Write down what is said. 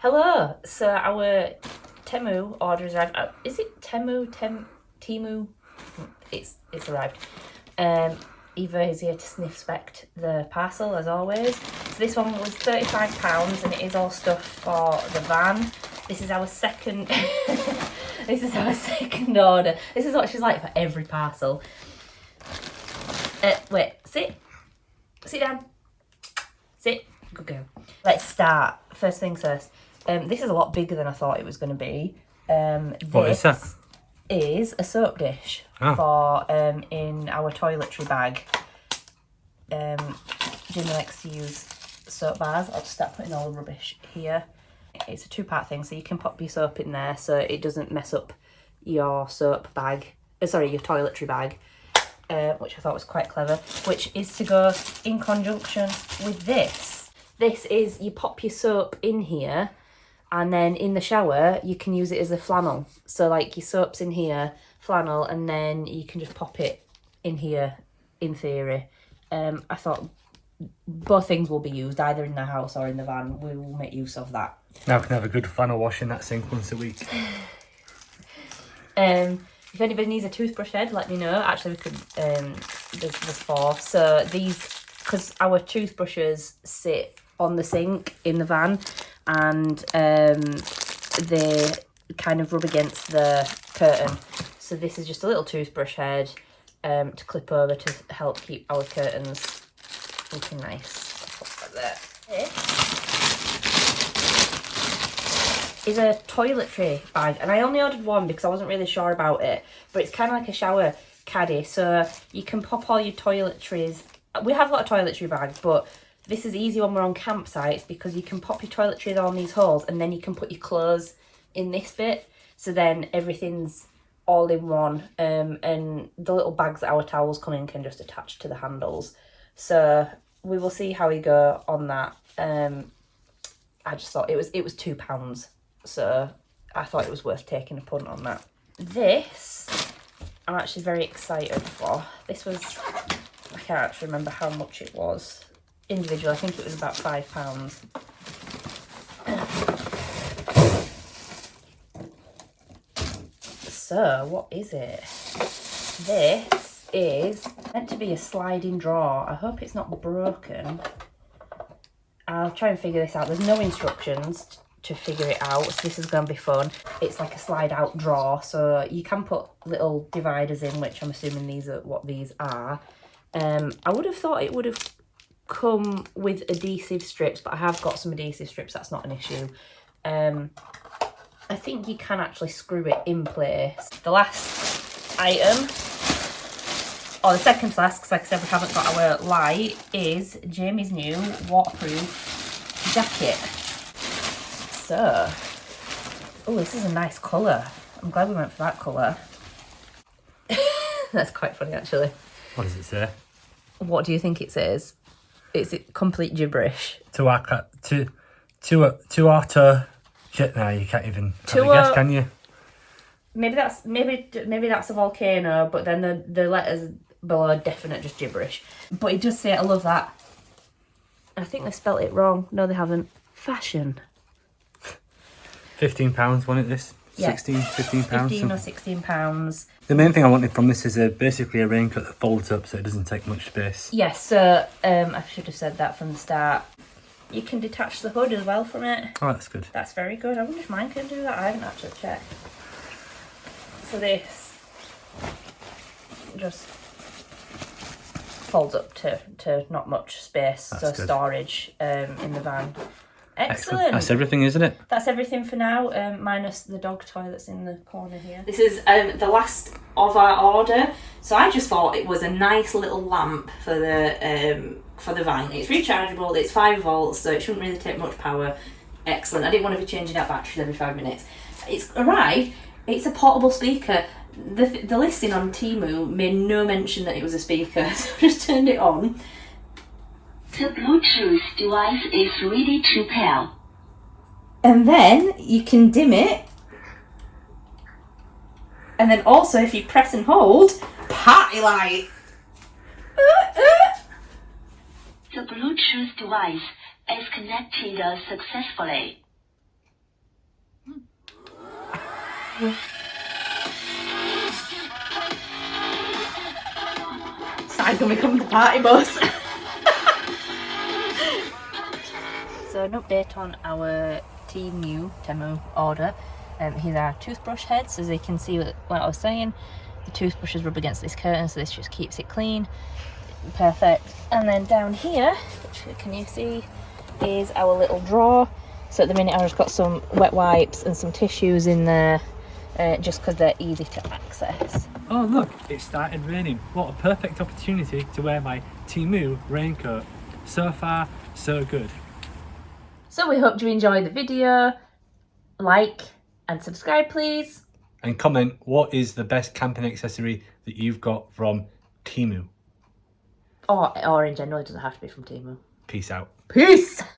Hello. So our Temu order has arrived. Is it Temu? It's arrived. Eva is here to sniff-spect the parcel as always. So this one was £35 and it is all stuff for the van. This is our second. This is our second order. This is what she's like for every parcel. Wait, sit down. Sit. Good girl. Let's start. First things first. This is a lot bigger than I thought it was going to be. What is that? Is a soap dish for in our toiletry bag. Jimmy likes to use soap bars. I'll just start putting all the rubbish here. It's a two-part thing, so you can pop your soap in there so it doesn't mess up your soap bag. Sorry, your toiletry bag. Which I thought was quite clever, which is to go in conjunction with this. This is, you pop your soap in here, and then in the shower, you can use it as a flannel. So like your soap's in here, flannel, and then you can just pop it in here, in theory. I thought both things will be used, either in the house or in the van. We will make use of that. Now we can have a good flannel wash in that sink once a week. If anybody needs a toothbrush head, let me know. Actually, we could, there's 4. So these, because our toothbrushes sit on the sink in the van, and they kind of rub against the curtain. So this is just a little toothbrush head to clip over to help keep our curtains looking nice. Put that there. Is a toiletry bag, and I only ordered one because I wasn't really sure about it, but it's kind of like a shower caddy, so you can pop all your toiletries. We have got a toiletry bag, but this is easy when we're on campsites because you can pop your toiletries on these holes, and then you can put your clothes in this bit, so then everything's all in one, and the little bags that our towels come in can just attach to the handles. So we will see how we go on that. I just thought it was £2. So I thought it was worth taking a punt on that. This, I'm actually very excited for. This was, I can't actually remember how much it was. Individual, I think it was about £5. So, what is it? This is meant to be a sliding drawer. I hope it's not broken. I'll try and figure this out. There's no instructions to figure it out, so this is going to be fun. It's like a slide out drawer, so you can put little dividers in, which I'm assuming these are what these are. I would have thought it would have come with adhesive strips, but I have got some adhesive strips, that's not an issue. I think you can actually screw it in place. The last item, or the second to last, because like I said we haven't got our light, is Jamie's new waterproof jacket. So, oh, this is a nice colour. I'm glad we went for that colour. That's quite funny, actually. What does it say? What do you think it says? It's complete gibberish. To auto. Shit, now you can't even have a guess, can you? Maybe that's a volcano, but then the letters below are definite just gibberish. But it does say, I love that. I think they spelt it wrong. No, they haven't. Fashion. £15, wasn't it this? Yeah. 16, £15? 15 or £16. The main thing I wanted from this is basically a raincoat that folds up so it doesn't take much space. Yes, so I should have said that from the start. You can detach the hood as well from it. Oh, that's good. That's very good. I wonder if mine can do that. I haven't actually checked. So this just folds up to not much space, that's so good. Storage in the van. Excellent. That's everything, isn't it? That's everything for now, minus the dog toy that's in the corner here. This is the last of our order. So I just thought it was a nice little lamp for the van. It's rechargeable, it's 5 volts, so it shouldn't really take much power. Excellent. I didn't want to be changing out batteries every 5 minutes. It's arrived. It's a portable speaker. The listing on Temu made no mention that it was a speaker, so I just turned it on. The Bluetooth device is ready to pair. And then you can dim it. And then also, if you press and hold, party light. The Bluetooth device is connected successfully. Side can become the party bus. So an update on our Temu order. Here's our toothbrush heads. As you can see what I was saying, the toothbrushes rub against this curtain, so this just keeps it clean. Perfect. And then down here, which can you see, is our little drawer. So at the minute I've just got some wet wipes and some tissues in there, just because they're easy to access. Oh look, it started raining. What a perfect opportunity to wear my Temu raincoat. So far, so good. So we hope you enjoyed the video. Like and subscribe please. And comment, what is the best camping accessory that you've got from Temu? Or in general, it doesn't have to be from Temu. Peace out. Peace!